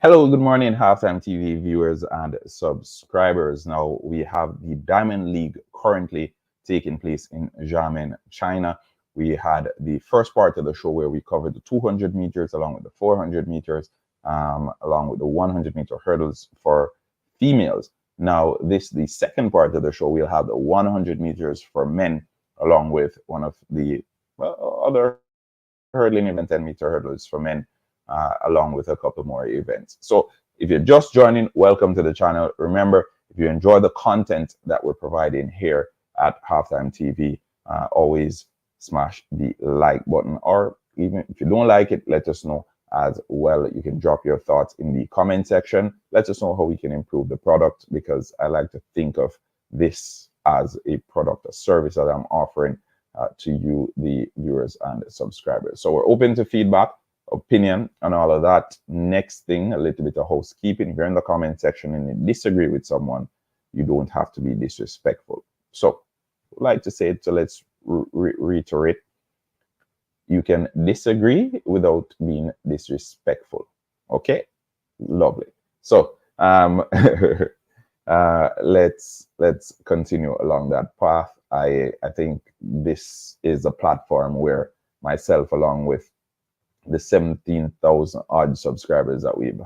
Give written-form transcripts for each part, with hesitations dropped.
Hello, good morning, Halftime TV viewers and subscribers. Now, we have the Diamond League currently taking place in Xiamen, China. We had the first part of the show where we covered the 200 meters along with the 400 meters, along with the 100-meter hurdles for females. Now, the second part of the show, we'll have the 100 meters for men, along with one of the other hurdling event, 10-meter hurdles for men, along with a couple more events. So if you're just joining, welcome to the channel. Remember, if you enjoy the content that we're providing here at Halftime TV, always smash the like button, or even if you don't like it, let us know as well. You can drop your thoughts in the comment section. Let us know how we can improve the product, because I like to think of this as a product, a service that I'm offering to you, the viewers and subscribers. So we're open to feedback, opinion, and all of that. Next thing, a little bit of housekeeping. If you're in the comment section and you disagree with someone, you don't have to be disrespectful. So I'd like to say it, so let's reiterate. You can disagree without being disrespectful. Okay, lovely. So let's continue along that path. I think this is a platform where myself, along with the 17,000 odd subscribers that we've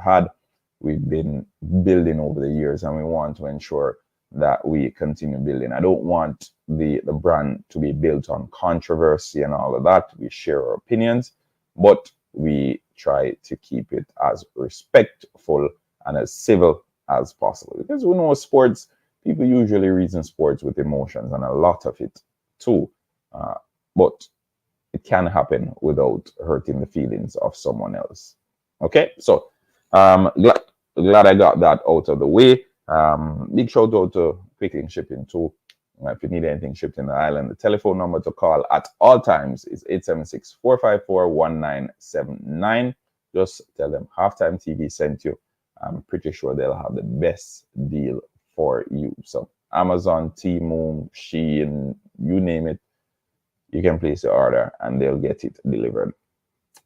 been building over the years, and we want to ensure that we continue building. I don't want the brand to be built on controversy and all of that. We share our opinions, but we try to keep it as respectful and as civil as possible, because we know sports, people usually reason sports with emotions, and a lot of it too, but it can happen without hurting the feelings of someone else. Okay, so glad I got that out of the way. Big shout out to Quick Link Shipping too. If you need anything shipped in the island, the telephone number to call at all times is 876-454-1979. Just tell them Halftime TV sent you. I'm pretty sure they'll have the best deal for you. So Amazon, Temu, Shein, you name it, you can place the order and they'll get it delivered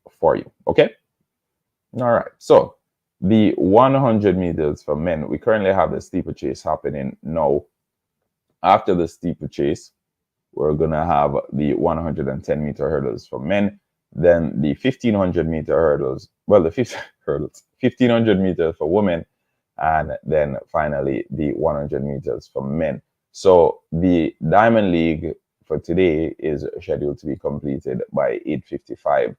for you. Okay. All right. So the 100 meters for men, we currently have the steeplechase happening now. After the steeplechase, we're going to have the 110-meter hurdles for men, then the 1500-meter hurdles, well, the 1500 meters for women, and then finally the 100 meters for men. So the Diamond League for today is scheduled to be completed by 8:55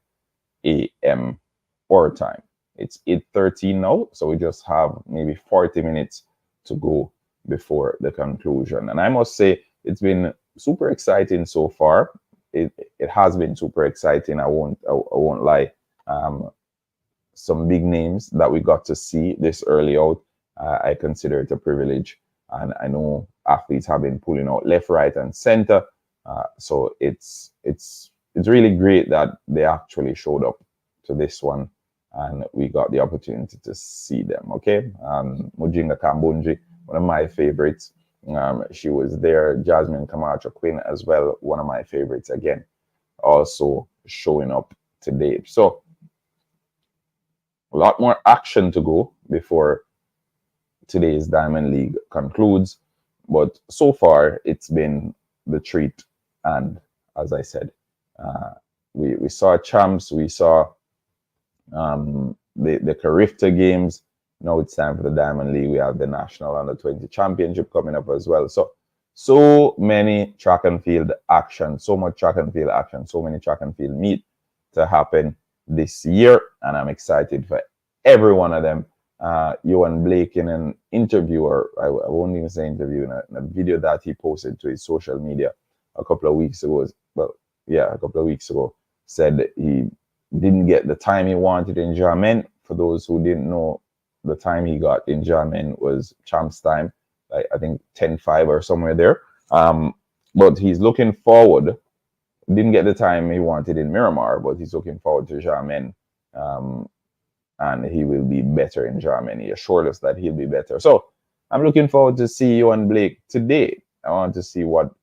a.m. our time. It's 8:13 now, so we just have maybe 40 minutes to go before the conclusion. And I must say, it's been super exciting so far. It has been super exciting. I won't lie. Some big names that we got to see this early out. I consider it a privilege, and I know athletes have been pulling out left, right, and center. So it's really great that they actually showed up to this one, and we got the opportunity to see them. Okay, Mujinga Kambunji, one of my favorites. She was there. Jasmine Camacho Quinn as well, one of my favorites again, also showing up today. So a lot more action to go before today's Diamond League concludes, but so far it's been the treat. And as I said, we saw champs, we saw the Carifta games. Now it's time for the Diamond League. We have the National Under-20 Championship coming up as well. So many track and field action, so much track and field action, so many track and field meet to happen this year, and I'm excited for every one of them. Johan Blake, in an interview, or I won't even say interview, in a video that he posted to his social media a couple of weeks ago, said he didn't get the time he wanted in Xiamen. For those who didn't know, the time he got in Xiamen was champs time, like I think 10:05 or somewhere there. But he's looking forward. Didn't get the time he wanted in Miramar, but he's looking forward to Xiamen. And he will be better in Xiamen. He assured us that he'll be better. So I'm looking forward to see you and Blake today. I want to see what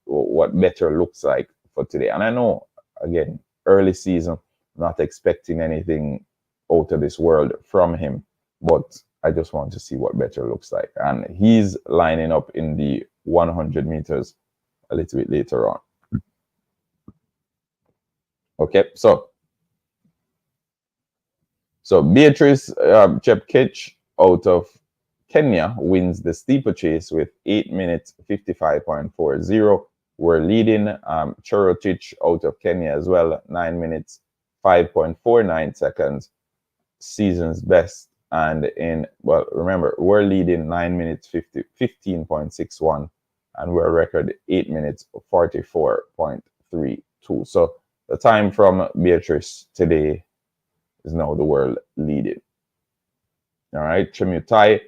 better looks like for today. And I know, again, early season, not expecting anything out of this world from him. but I just want to see what better looks like. And he's lining up in the 100 meters a little bit later on. Okay, so Beatrice Chepkech out of Kenya wins the steeplechase with 8 minutes 55.40. We're leading Cherotich out of Kenya as well, 9 minutes 5.49 seconds, season's best. And well, remember, we're leading 9 minutes 15.61, and we're record 8 minutes 44.32. So the time from Beatrice today is now the world leading. All right, Chemutai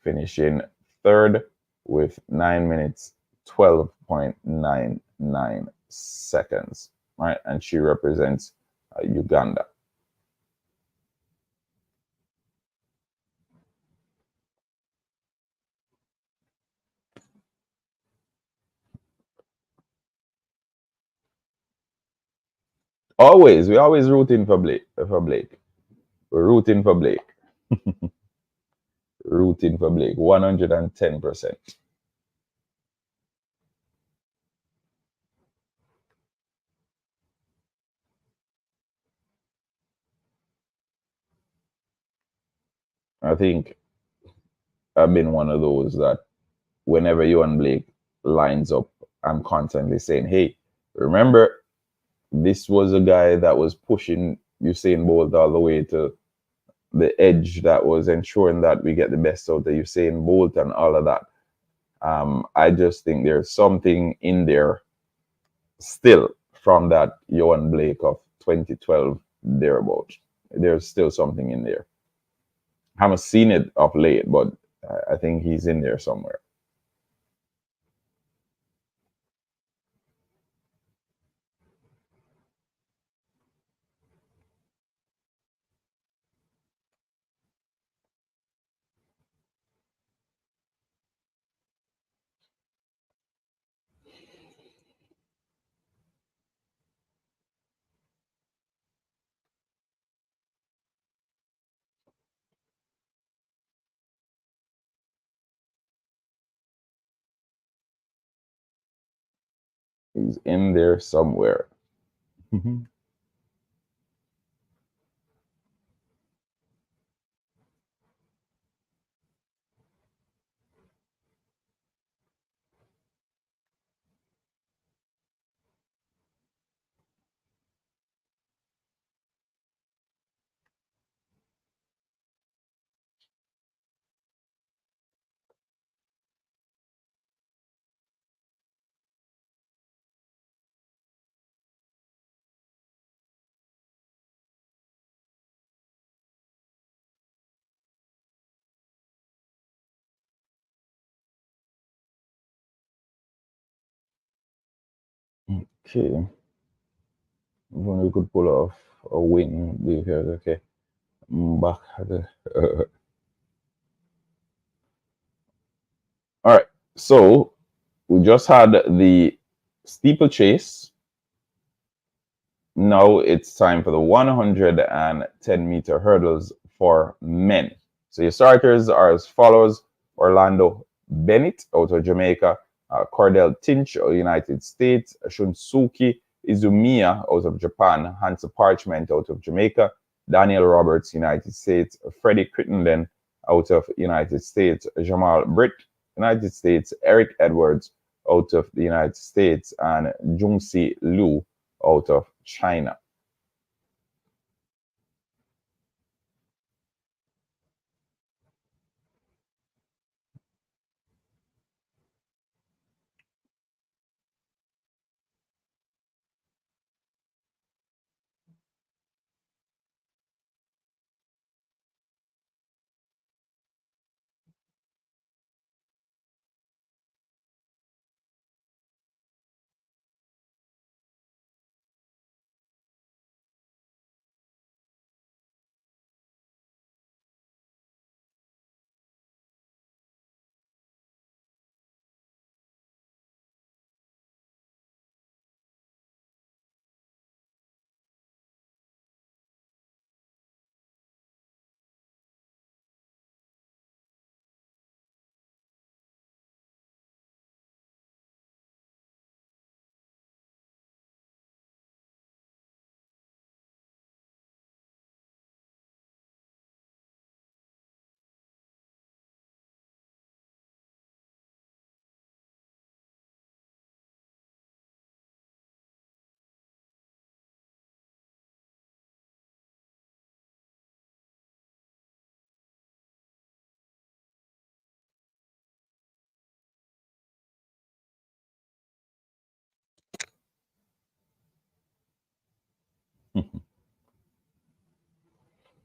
finishing third with 9 minutes 12.99 seconds. Right, and she represents Uganda. We always rooting for Blake. We're rooting for Blake. Rooting for Blake. 110%. I think I've been one of those that whenever you and Blake lines up, I'm constantly saying, hey, remember, this was a guy that was pushing Usain Bolt all the way to the edge that was ensuring that we get the best out of Usain Bolt and all of that. I just think there's something in there still from that Johan Blake of 2012 thereabout. There's still something in there. I haven't seen it of late, but I think he's in there somewhere. He's in there somewhere. Okay. If only we could pull off a win because okay. Back at the all right. So we just had the steeplechase. Now it's time for the 110-meter hurdles for men. So your starters are as follows: Orlando Bennett out of Jamaica, Cordell Tinch of the United States, Shunsuke Izumiya out of Japan, Hansa Parchment out of Jamaica, Daniel Roberts, United States, Freddie Crittenden out of United States, Jamal Britt, United States, Eric Edwards out of the United States, and Jungsi Liu out of China.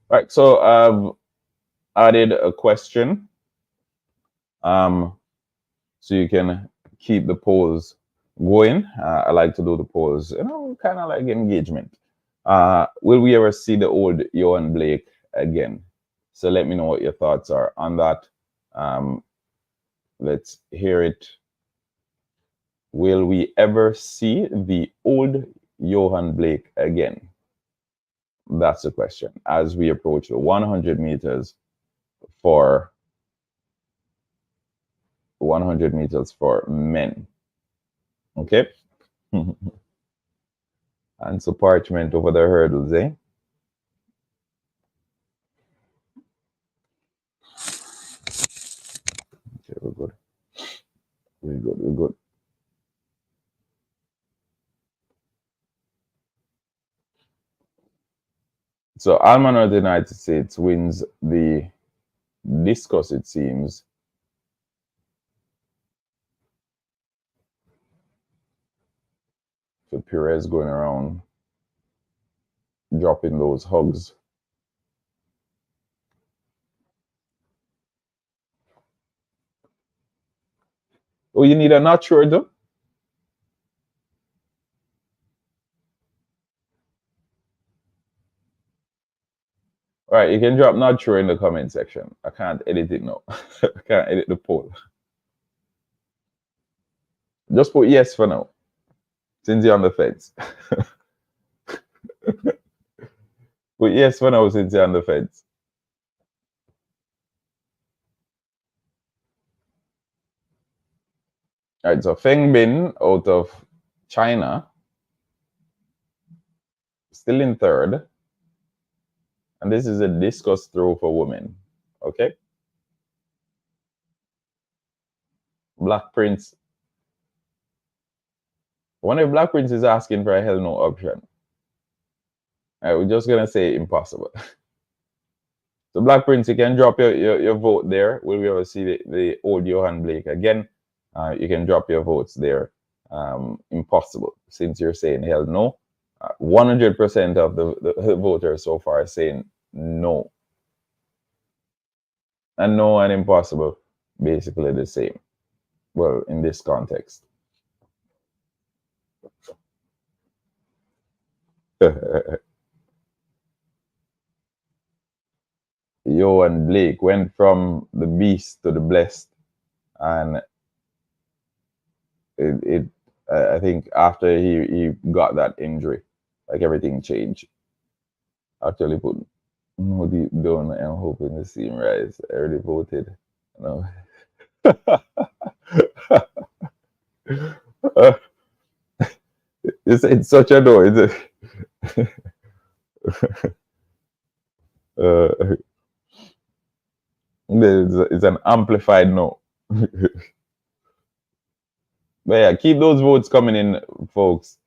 Right. So I've added a question. So you can keep the polls going. I like to do the polls, kind of like engagement. Will we ever see the old Johan Blake again? So let me know what your thoughts are on that. Um, let's hear it. Will we ever see the old Johan Blake again? That's the question. As we approach the 100 meters for 100 meters for men. Okay. And so parchment over the hurdles, eh? Okay, we're good. We're good. We're good. So Alman of the United States wins the discus, it seems. So Perez going around dropping those hugs. Oh, you need a not sure though? All right, you can drop not sure in the comment section. I can't edit it now. I can't edit the poll. Just put yes for now, since you're on the fence. Put yes for now, since you're on the fence. All right, so Feng Bin out of China, still in third. And this is a discus throw for women. Okay. Black Prince. One of Black Prince is asking for a hell no option. All right, we're just gonna say impossible. So Black Prince, you can drop your vote there. Will we ever see the old Johan Blake again? You can drop your votes there. Impossible, since you're saying hell no. 100% of the voters so far are saying no. And no and impossible, basically the same. Well, in this context. Johan Blake went from the beast to the blessed, and I think after he got that injury, like everything changed. Actually, put no deep down. I'm hoping to see him rise. I already voted. No. It's such a no. Uh, it's an amplified no. But yeah, keep those votes coming in, folks.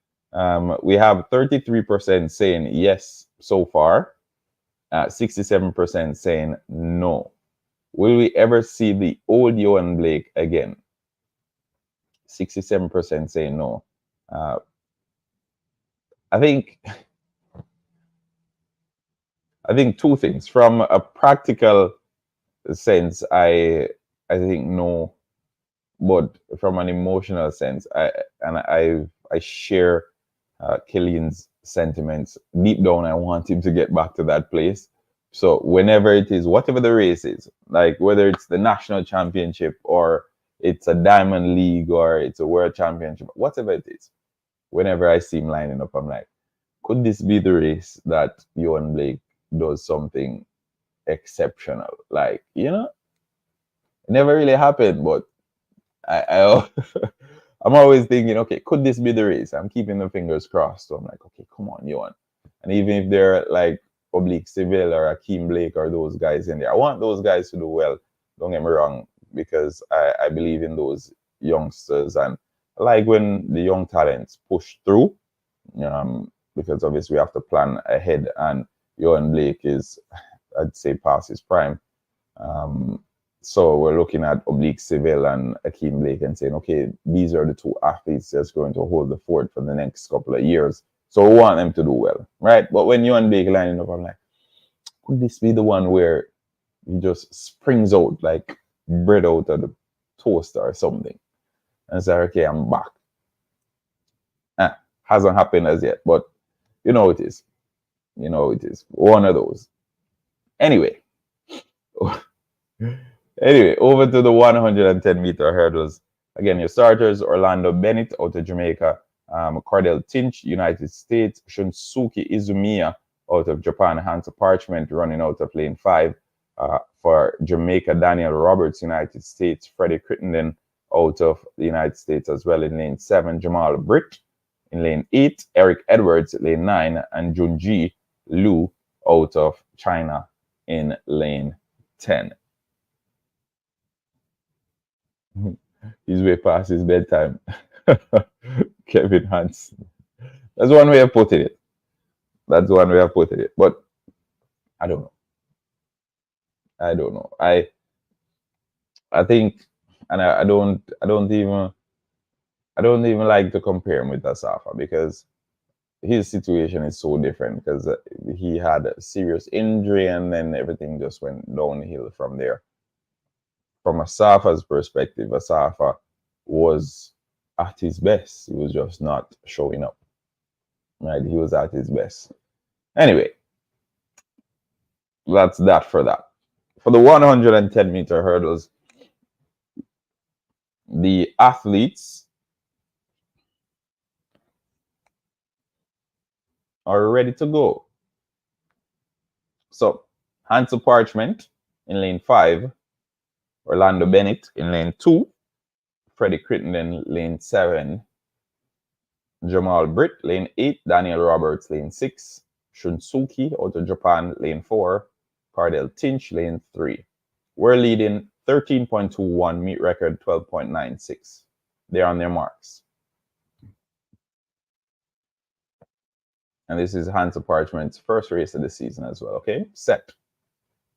We have 33% saying yes so far, 67% saying no. Will we ever see the old Johan Blake again? 67% saying no. I think two things. From a practical sense, I think no, but from an emotional sense, I share Killian's sentiments. Deep down, I want him to get back to that place. So whenever it is, whatever the race is, like whether it's the national championship or it's a diamond league or it's a world championship, whatever it is, whenever I see him lining up, I'm like, could this be the race that Johan Blake does something exceptional? Like, it never really happened, but I I'm always thinking, okay, could this be the race? I'm keeping the fingers crossed. So I'm like, okay, come on, Johan. And even if they're like Oblique Seville or Akeem Blake or those guys in there, I want those guys to do well. Don't get me wrong, because I believe in those youngsters, and I like when the young talents push through. Because obviously we have to plan ahead, and Johan Blake is, I'd say, past his prime. So we're looking at Oblique Seville and Akeem Blake and saying, okay, these are the two athletes that's going to hold the fort for the next couple of years. So we want them to do well, right? But when Johan Blake lining up, I'm like, Could this be the one where he just springs out like bread out of the toaster or something? And say, okay, I'm back. Hasn't happened as yet, but you know it is. You know it is. One of those. Anyway, over to the 110-meter hurdles. Again, your starters: Orlando Bennett out of Jamaica, Cordell Tinch, United States, Shunsuke Izumiya out of Japan, Hunter Parchment running out of lane 5. For Jamaica, Daniel Roberts, United States, Freddie Crittenden out of the United States as well in lane 7, Jamal Britt in lane 8, Eric Edwards lane 9, and Junji Liu out of China in lane 10. He's way past his bedtime. Kevin Hans. That's one way of putting it. That's one way of putting it. But I don't know. I don't know. I think, and I don't even like to compare him with Asafa because his situation is so different because he had a serious injury and then everything just went downhill from there. From Asafa's perspective, Asafa was at his best. He was just not showing up. Right? He was at his best. Anyway, that's that for that. For the 110-meter hurdles, the athletes are ready to go. So, Hansel Parchment in lane 5, Orlando Bennett in lane 2, Freddie Crittenden lane 7, Jamal Britt lane 8, Daniel Roberts lane 6, Shunsuke out of Japan lane 4, Cardell Tinch lane 3. We're leading 13.21, meet record 12.96. They're on their marks. And this is Hansel Parchment's first race of the season as well. Okay, set.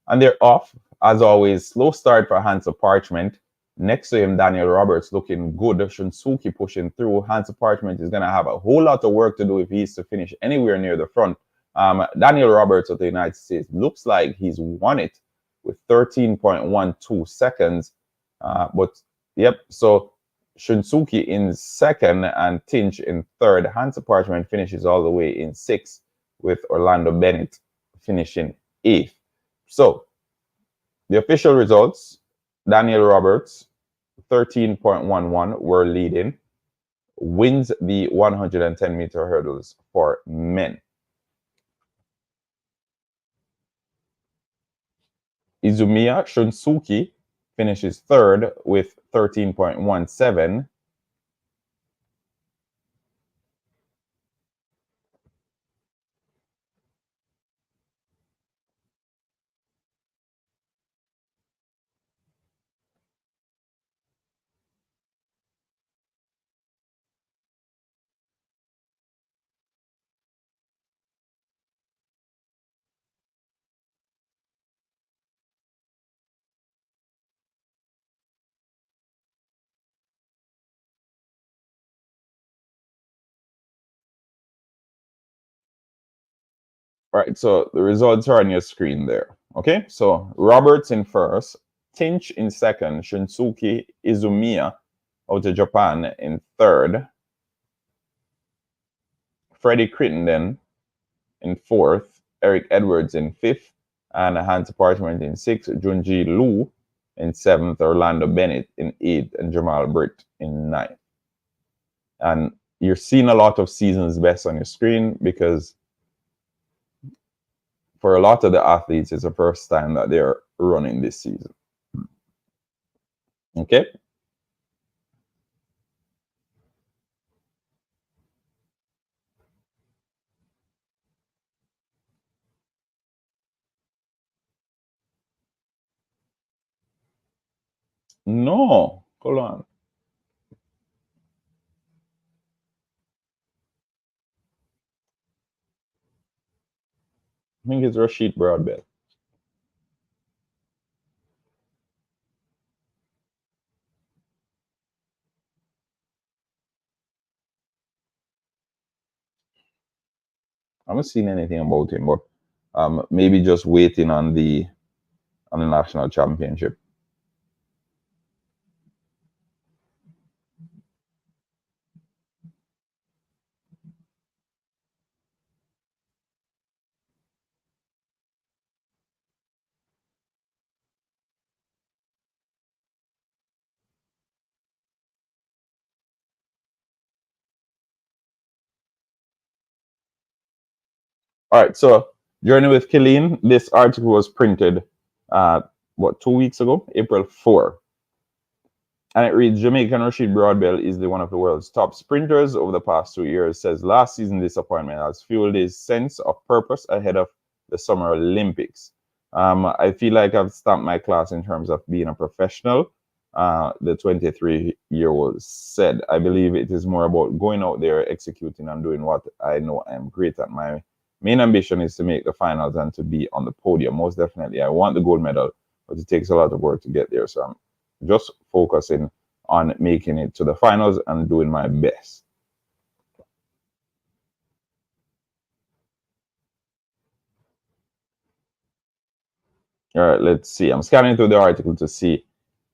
And they're off. As always, slow start for Hansel Parchment. Next to him, Daniel Roberts looking good. Shunsuke pushing through. Hansel Parchment is going to have a whole lot of work to do if he is to finish anywhere near the front. Daniel Roberts of the United States looks like he's won it with 13.12 seconds. But, yep, so Shunsuke in second and Tinch in third. Hansel Parchment finishes all the way in sixth with Orlando Bennett finishing eighth. So, the official results, Daniel Roberts, 13.11, were leading, wins the 110-meter hurdles for men. Izumiya Shunsuke finishes third with 13.17. Right, so the results are on your screen there. Okay, so Roberts in first, Tinch in second, Shunsuke Izumiya out of Japan in third, Freddie Crittenden in fourth, Eric Edwards in fifth, and Hans Parchment in sixth, Junji Liu in seventh, Orlando Bennett in eighth, and Jamal Britt in ninth. And you're seeing a lot of season's best on your screen because for a lot of the athletes, it's the first time that they're running this season. Okay? No, hold on. I think it's Rashid Broadbell. I haven't seen anything about him, but Maybe just waiting on the national championship. All right, so Journey with Killeen. This article was printed, what, 2 weeks ago, April 4. And it reads, Jamaican Rashid Broadbell is one of the world's top sprinters over the past 2 years, says last season's disappointment has fueled his sense of purpose ahead of the Summer Olympics. I feel like I've stamped my class in terms of being a professional, the 23-year-old said. I believe it is more about going out there, executing, and doing what I know I'm great at. My main ambition is to make the finals and to be on the podium. Most definitely, I want the gold medal, but it takes a lot of work to get there. So I'm just focusing on making it to the finals and doing my best. All right, let's see. I'm scanning through the article to see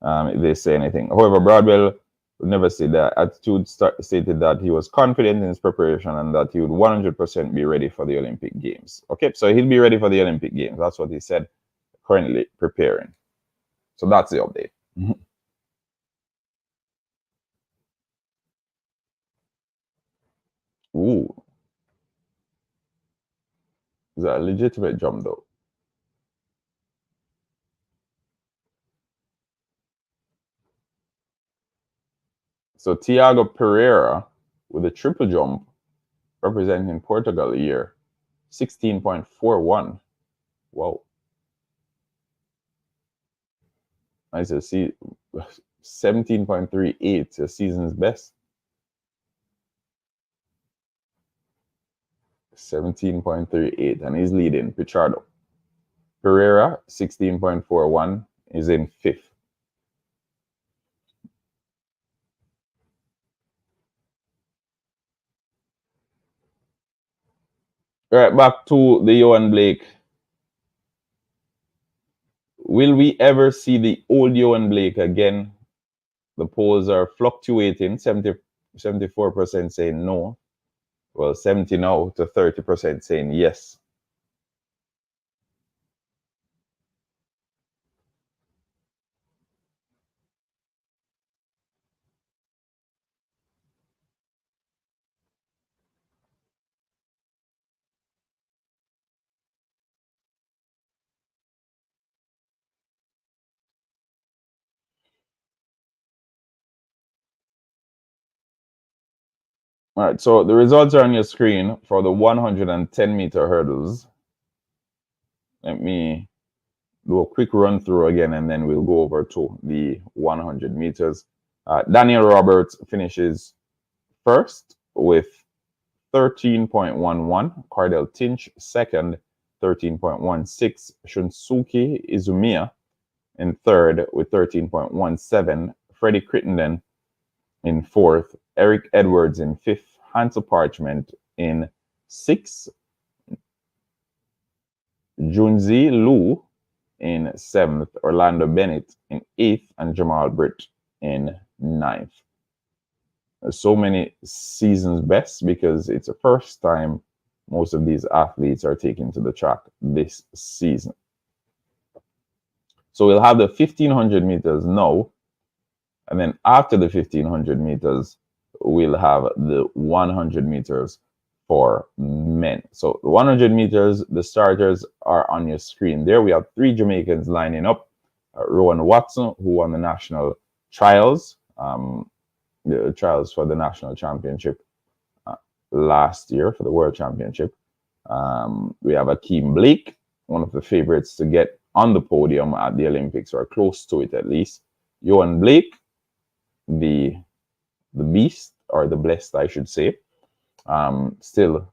if they say anything. However, Broadwell would never say that. Attitude stated that he was confident in his preparation and that he would 100% be ready for the Olympic Games. Okay, so he'll be ready for the Olympic Games. That's what he said, currently preparing. So that's the update. Ooh, is that a legitimate jump though? So Tiago Pereira with a triple jump representing Portugal here, 16.41. Wow. Nice to see. 17.38, the season's best. 17.38, and he's leading Pichardo. Pereira, 16.41, is in fifth. All right, back to the Johan Blake. Will we ever see the old Johan Blake again? The polls are fluctuating. 74% saying no. Well, 70 now to 30% saying yes. All right, so the results are on your screen for the 110-meter hurdles. Let me do a quick run through again, and then we'll go over to the 100 meters. Daniel Roberts finishes first with 13.11. Cardell Tinch second, 13.16. Shunsuke Izumiya in third with 13.17. Freddie Crittenden in fourth. Eric Edwards in fifth. Hansel Parchment in sixth. Junzi Liu in seventh, Orlando Bennett in eighth, and Jamal Britt in ninth. So many seasons best because it's the first time most of these athletes are taken to the track this season. So we'll have the 1500 meters now, and then after the 1500 meters, we'll have the 100 meters for men. So the 100 meters, the starters are on your screen there. We have three Jamaicans lining up. Rowan Watson, who won the national trials, the trials for the national championship last year, for the world championship. We have Akeem Blake, one of the favorites to get on the podium at the Olympics, or close to it at least. Johan Blake, the beast, or the blessed, I should say, still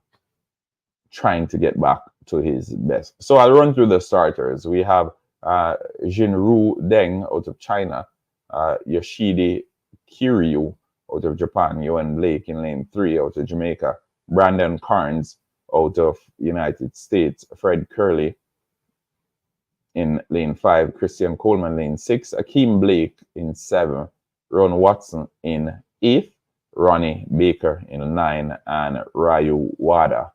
trying to get back to his best. So I'll run through the starters. We have Jinru Deng out of China, Yoshide Kiryu out of Japan, Johan Blake in lane 3 out of Jamaica, Brandon Carnes out of United States, Fred Curley in lane 5, Christian Coleman lane 6, Akeem Blake in 7, Ron Watson in 8th, Ronnie Baker in 9, and Ryu Wada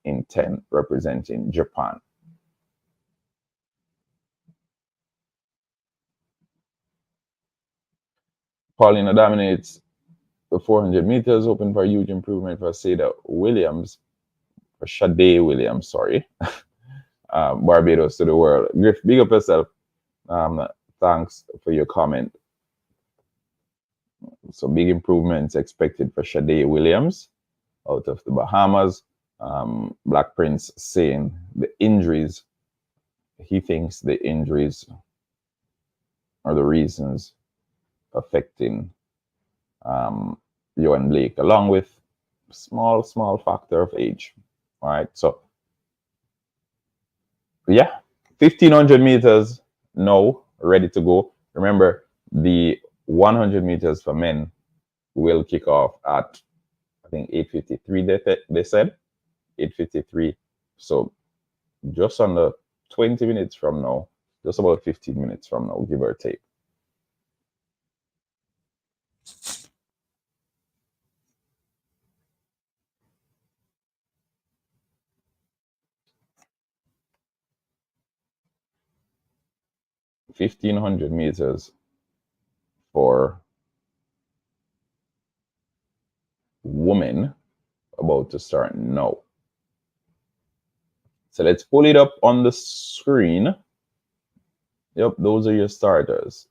in 10, representing Japan. Paulina dominates the 400 meters, hoping for a huge improvement for Sada Williams, or Sade Williams, sorry. Barbados to the world. Griff, big up yourself. Thanks for your comment. So big improvements expected for Sade Williams out of the Bahamas. Black Prince saying the injuries, he thinks the injuries are the reasons affecting Johan Blake, along with small factor of age. All right, so yeah, 1500 meters now ready to go. Remember, the 100 meters for men will kick off at, I think, 8:53. They said 8:53. So just under 20 minutes from now, just about 15 minutes from now, give or take. $1,500 for women about to start now. So let's pull it up on the screen. Yep, those are your starters.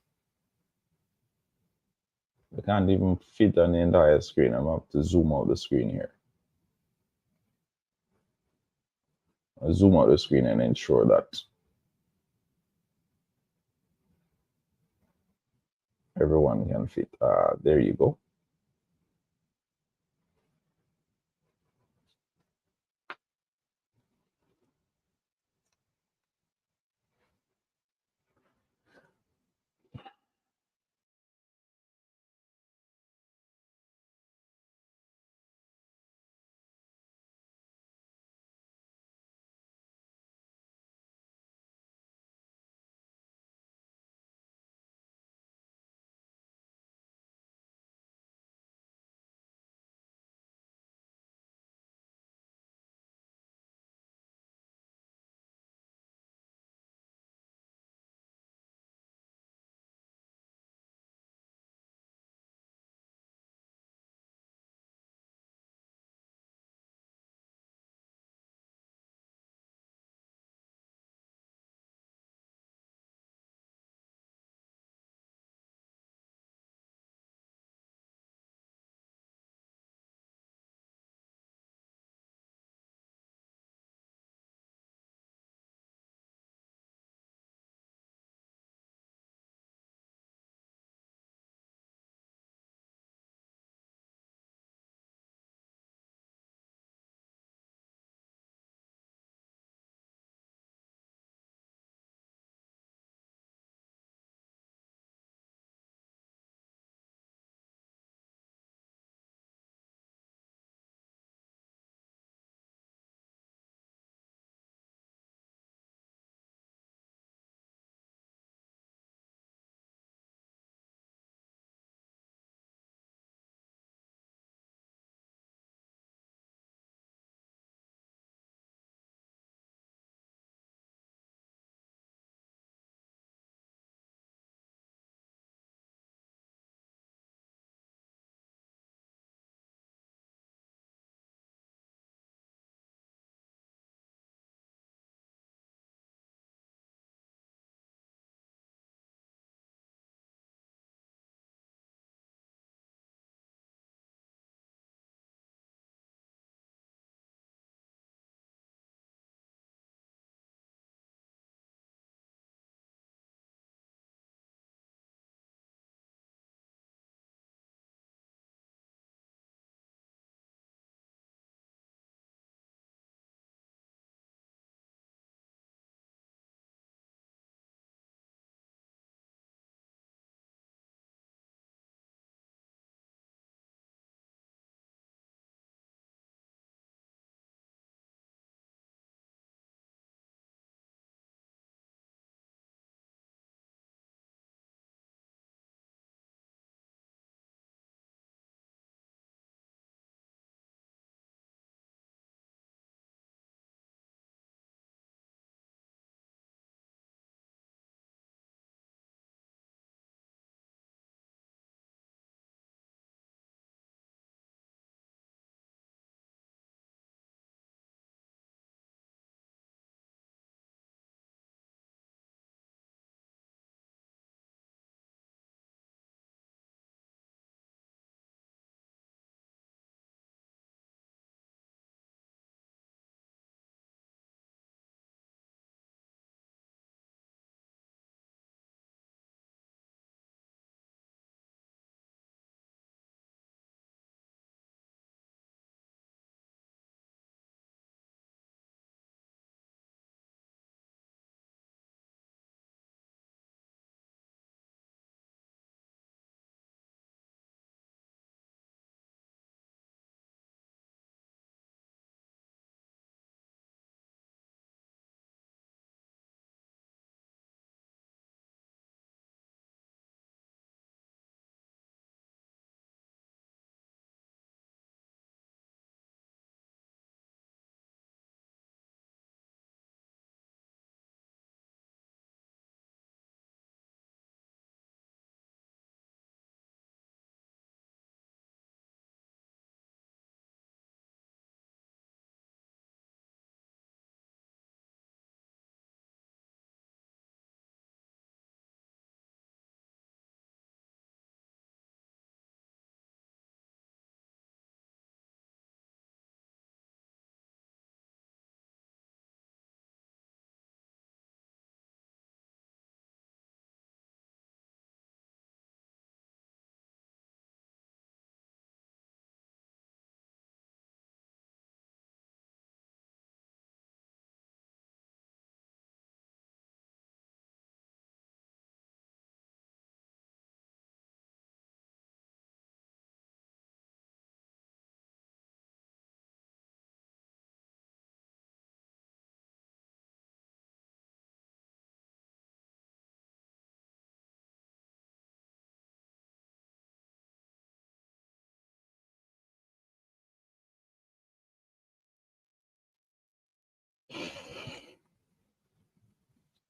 I can't even fit on the entire screen. I'm going to have to zoom out the screen here. I'll zoom out the screen and ensure that everyone can fit. There you go.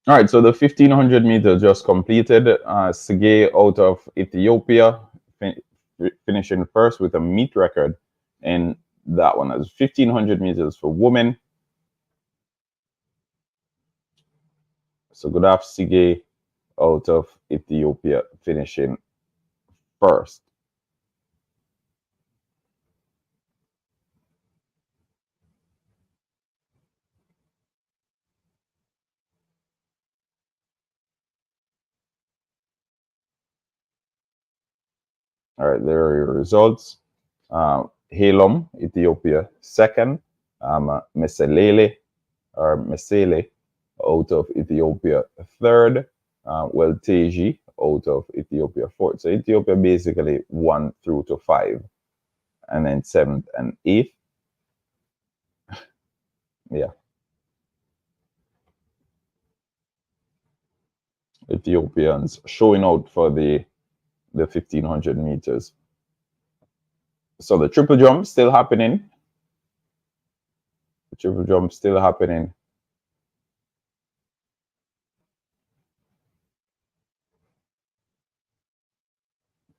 All right, so the 1500 meters just completed. Sige out of Ethiopia finishing first with a meet record, and that one is 1500 meters for women. So good after Sige out of Ethiopia finishing first. All right, there are your results. Halom, Ethiopia, second. Meselele or Mesele out of Ethiopia, third. Welteji out of Ethiopia, fourth. So Ethiopia basically 1 through to 5, and then 7th and 8th. Yeah. Ethiopians showing out for the 1500 meters. So the triple jump still happening. The triple jump still happening.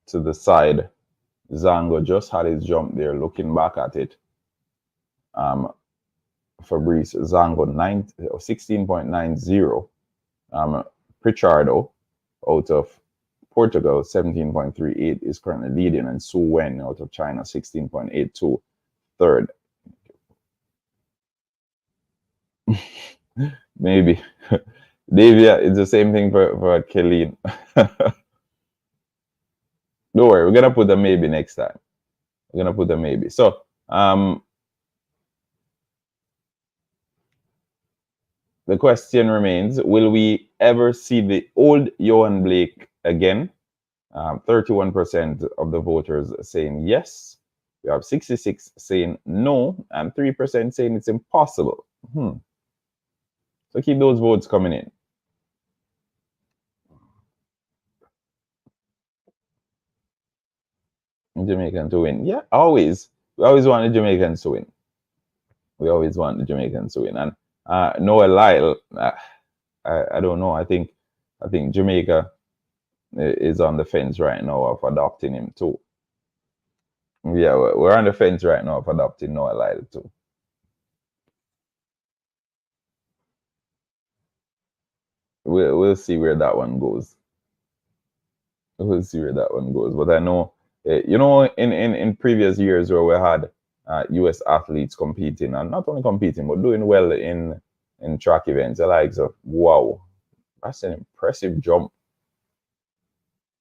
To the side, Zango just had his jump there. Looking back at it, Fabrice Zango 16.90. Pichardo out of Portugal 17.38 is currently leading, and Su Wen out of China 16.82 third. Maybe Davia, it's the same thing for Kelly. Don't worry, we're gonna put a maybe next time. We're gonna put a maybe. So the question remains, will we ever see the old Johan Blake again? 31% of the voters saying yes. We have 66 saying no, and 3% saying it's impossible. So keep those votes coming in. Jamaican to win. Yeah, always. We always want the Jamaicans to win. We always want the Jamaicans to win. And Noah Lyle, I don't know. I think Jamaica is on the fence right now of adopting him too. Yeah, we're on the fence right now of adopting Noah Lyle too. We'll see where that one goes. We'll see where that one goes. But I know, in previous years where we had U.S. athletes competing, and not only competing but doing well in track events, the likes of, wow, that's an impressive jump.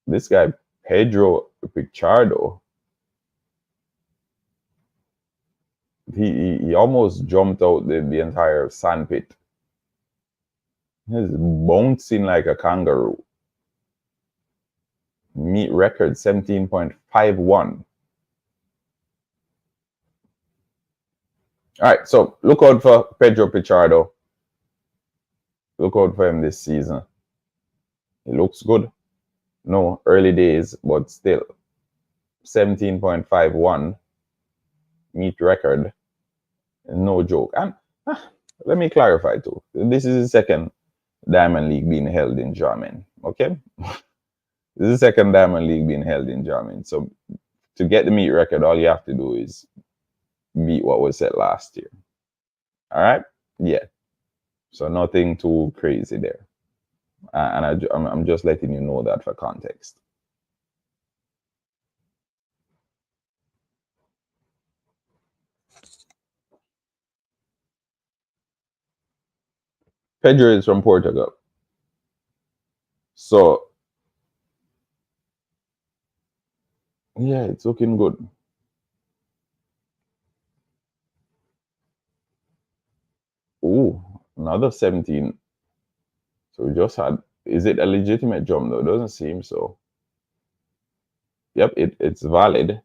This guy Pedro Pichardo, he almost jumped out the entire sandpit. He's bouncing like a kangaroo. Meet record 17.51. All right, so look out for Pedro Pichardo. Look out for him this season. He looks good. No, early days, but still 17.51 meet record. No joke. And let me clarify too. This is the second Diamond League being held in Xiamen. Okay? This is the second Diamond League being held in Xiamen. So to get the meet record, all you have to do is beat what was set last year. All right? Yeah. So nothing too crazy there. And I'm just letting you know that for context. Pedro is from Portugal. So, yeah, it's looking good. Ooh, another 17. So we just had, is it a legitimate jump though? It doesn't seem so. Yep, it's valid.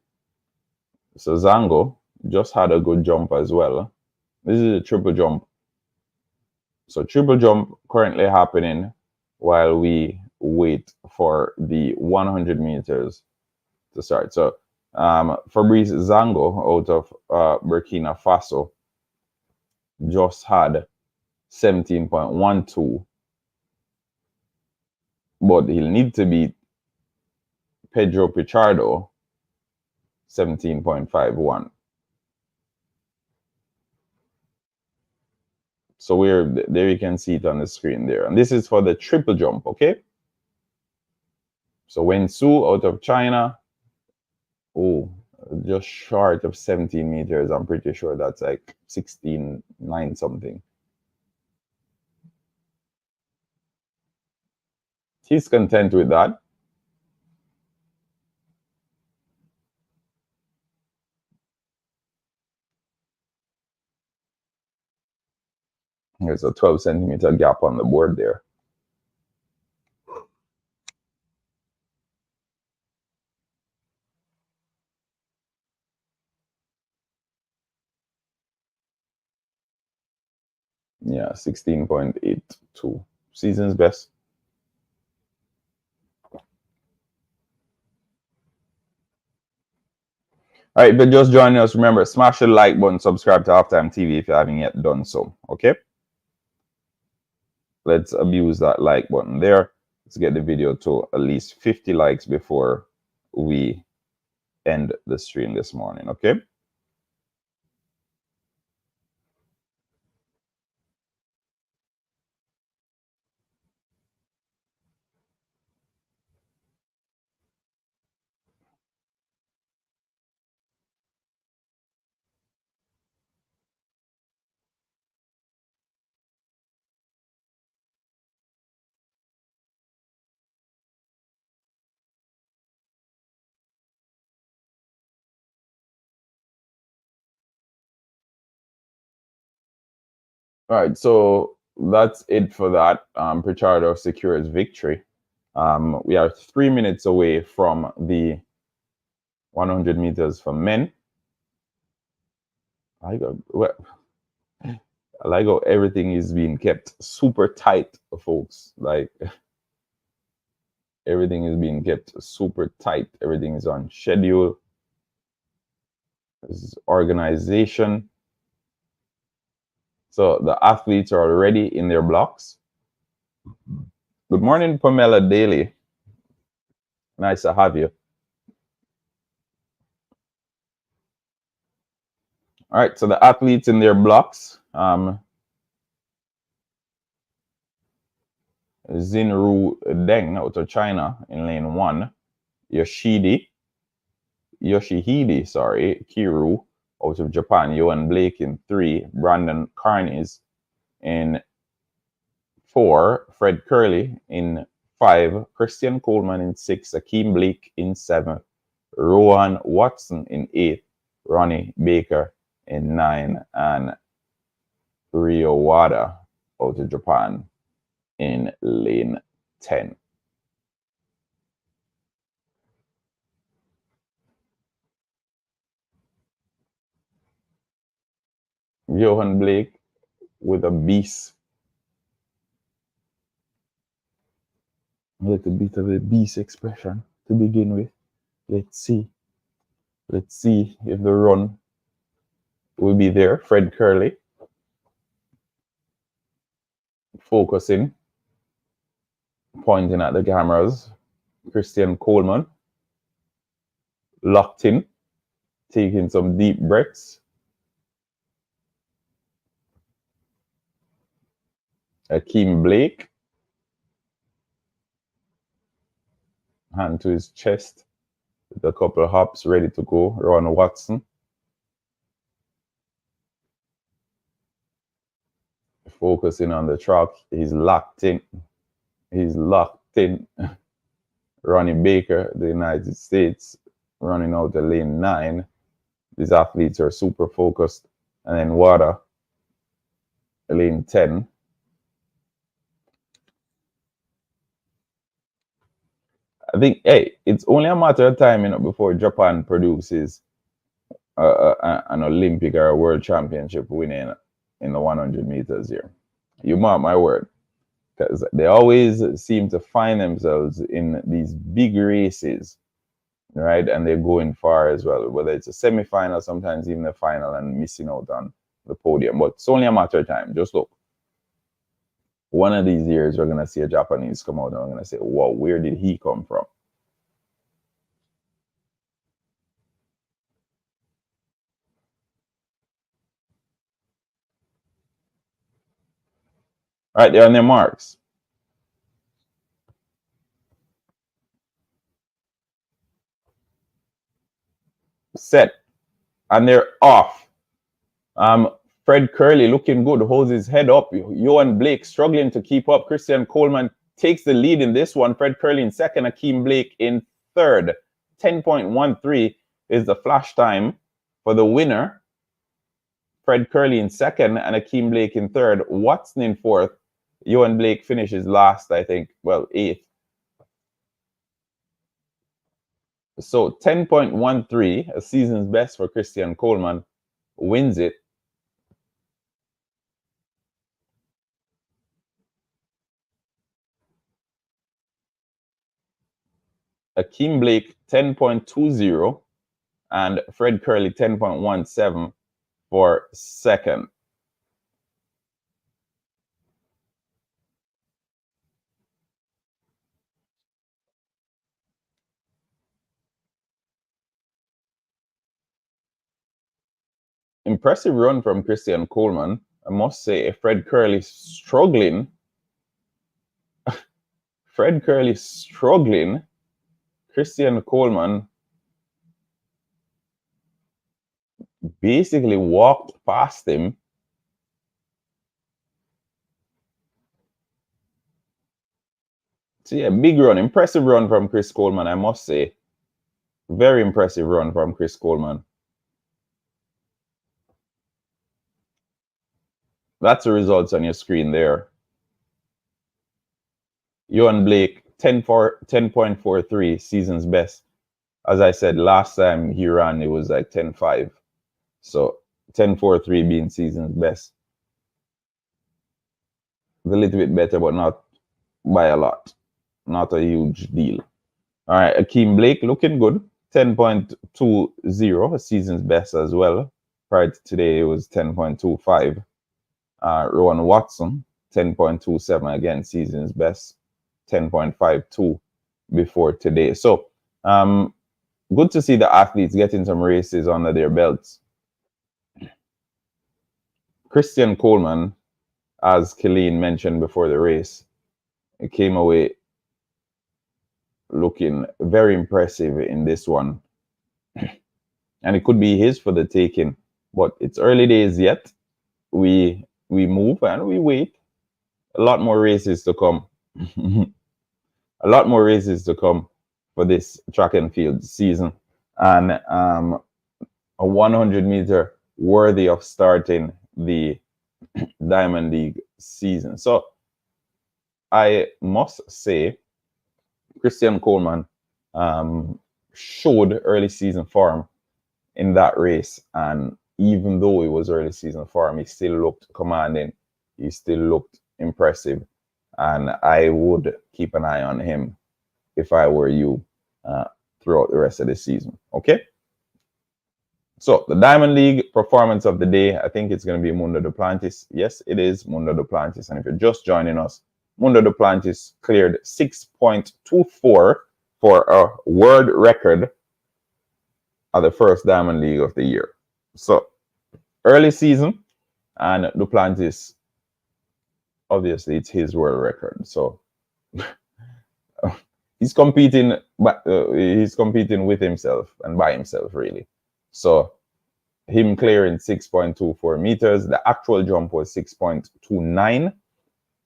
So Zango just had a good jump as well. This is a triple jump. So triple jump currently happening while we wait for the 100 meters to start. So Fabrice Zango out of Burkina Faso just had 17.12 but he'll need to beat Pedro Pichardo 17.51. So there you can see it on the screen there. And this is for the triple jump, okay? So Wen Su out of China. Oh, just short of 17 meters. I'm pretty sure that's like 16.9 something. He's content with that. There's a 12-centimeter gap on the board there. Yeah, 16.82. Season's best. All right, but just joining us, remember, smash the like button, subscribe to Halftime TV if you haven't yet done so, okay? Let's abuse that like button there. Let's get the video to at least 50 likes before we end the stream this morning, okay? All right, so that's it for that. Pichardo secures victory. We are 3 minutes away from the 100 meters for men. I like how everything is being kept super tight, folks. Like everything is being kept super tight. Everything is on schedule. This is organization. So the athletes are already in their blocks. Good morning, Pamela Daly. Nice to have you. All right, so the athletes in their blocks. Xinru Deng out of China in lane 1. Yoshihide, Kiru out of Japan. Yohan Blake in 3. Brandon Carnes in 4. Fred Curley in 5. Christian Coleman in 6. Akeem Blake in 7. Rowan Watson in 8. Ronnie Baker in 9. And Ryo Wada out of Japan in lane 10. Yohan Blake with a beast. A little bit of a beast expression to begin with. Let's see. Let's see if the run will be there. Fred Curley focusing, pointing at the cameras. Christian Coleman locked in, taking some deep breaths. Akeem Blake, hand to his chest with a couple of hops ready to go. Ron Watson focusing on the track. He's locked in. He's locked in. Ronnie Baker, the United States, running out the lane 9. These athletes are super focused. And then Wada, lane 10. I think, hey, it's only a matter of time, before Japan produces an Olympic or a world championship winning in the 100 meters here. You mark my word. Because they always seem to find themselves in these big races, right? And they're going far as well, whether it's a semi-final, sometimes even the final, and missing out on the podium. But it's only a matter of time. Just look. One of these years, we're going to see a Japanese come out and we're going to say, whoa, where did he come from? All right, they're on their marks. Set. And they're off. Fred Curley looking good, holds his head up. Johan Blake struggling to keep up. Christian Coleman takes the lead in this one. Fred Curley in second, Akeem Blake in third. 10.13 is the flash time for the winner. Fred Curley in second and Akeem Blake in third. Watson in fourth. Johan Blake finishes last, I think, well, eighth. So 10.13, a season's best for Christian Coleman, wins it. Akeem Blake 10.20 and Fred Curley 10.17 for second. Impressive run from Christian Coleman. I must say, Fred Curley struggling. Fred Curley struggling. Christian Coleman basically walked past him. So yeah, big run, impressive run from Chris Coleman, I must say. Very impressive run from Chris Coleman. That's the results on your screen there. Johan Blake, 10.43, season's best. As I said, last time he ran, it was like 10.5. So 10.43 being season's best. It's a little bit better, but not by a lot. Not a huge deal. All right, Akeem Blake looking good. 10.20, a season's best as well. Prior to today, it was 10.25. Rowan Watson, 10.27, again, season's best. 10.52 before today. So, good to see the athletes getting some races under their belts. Christian Coleman, as Killeen mentioned before the race, came away looking very impressive in this one. And it could be his for the taking, but it's early days yet. We move and we wait. A lot more races to come. A lot more races to come for this track and field season. And a 100-meter worthy of starting the Diamond League season. So I must say, Christian Coleman showed early season form in that race, and even though it was early season form, he still looked commanding. He still looked impressive, and I would keep an eye on him if I were you throughout the rest of the season. Okay. So the Diamond League performance of the day, I think it's going to be Mundo Duplantis. Yes, it is Mundo Duplantis. And if you're just joining us, Mundo Duplantis cleared 6.24 for a world record at the first Diamond League of the year. So early season, and Duplantis, obviously it's his world record. So he's competing, but he's competing with himself and by himself, really. So him clearing 6.24 meters. The actual jump was 6.29.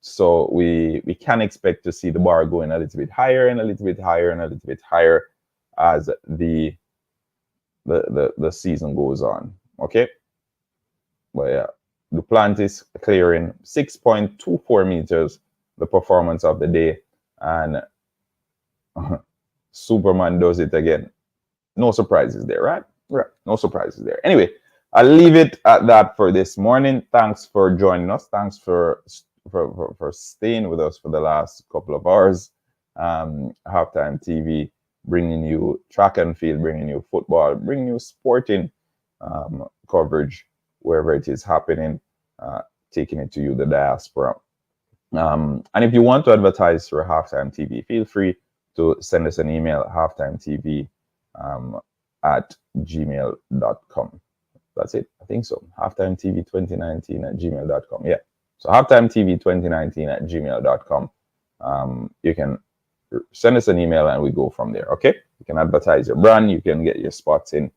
So we can expect to see the bar going a little bit higher and a little bit higher and a little bit higher as the season goes on. Okay. But yeah, Duplantis clearing 6.24 meters, the performance of the day, and Superman does it again. No surprises there, right? Right. No surprises there. Anyway, I'll leave it at that for this morning. Thanks for joining us. Thanks for staying with us for the last couple of hours. Halftime TV, bringing you track and field, bringing you football, bringing you sporting coverage wherever it is happening, taking it to you, the diaspora. And if you want to advertise through Halftime TV, feel free to send us an email at halftimetv at gmail.com. That's it. I think so. Halftime TV 2019 at gmail.com. Yeah. So Halftime TV 2019 at gmail.com. You can send us an email and we go from there. Okay. You can advertise your brand. You can get your spots in.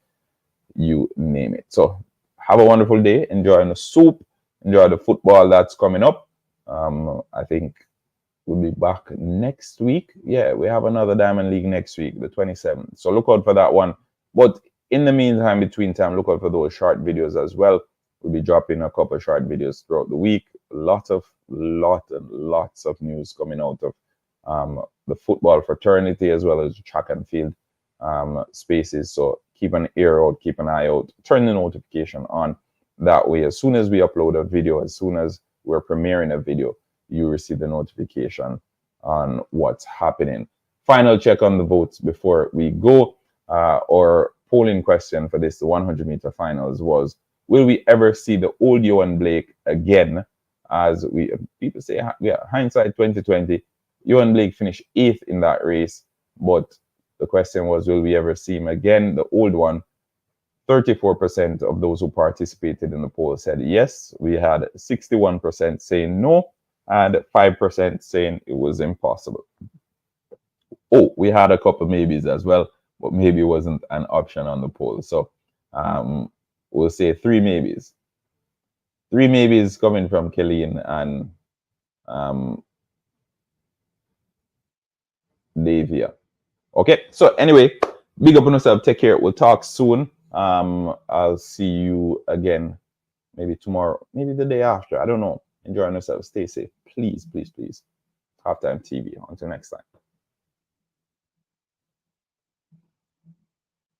You name it. So have a wonderful day. Enjoy the soup. Enjoy the football that's coming up. I think we'll be back next week. Yeah, we have another Diamond League next week, the 27th. So look out for that one. But in the meantime, between time, look out for those short videos as well. We'll be dropping a couple of short videos throughout the week. Lots of news coming out of the football fraternity as well as track and field spaces. So keep an ear out, keep an eye out, turn the notification on. That way, as soon as we upload a video, as soon as we're premiering a video, you receive the notification on what's happening. Final check on the votes before we go. Our polling question for this, the 100-meter finals, was: will we ever see the old Johan Blake again? As people say, yeah, hindsight 2020, Johan Blake finished 8th in that race, but the question was, will we ever see him again, the old one? 34% of those who participated in the poll said yes. We had 61% saying no, and 5% saying it was impossible. Oh, we had a couple maybes as well, but maybe wasn't an option on the poll. So we'll say 3 maybes. 3 maybes coming from Killeen and Davia. Okay, so anyway, big up on yourself. Take care. We'll talk soon. I'll see you again maybe tomorrow, maybe the day after. I don't know. Enjoy yourself. Stay safe. Please, please, please. Halftime TV. Until next time.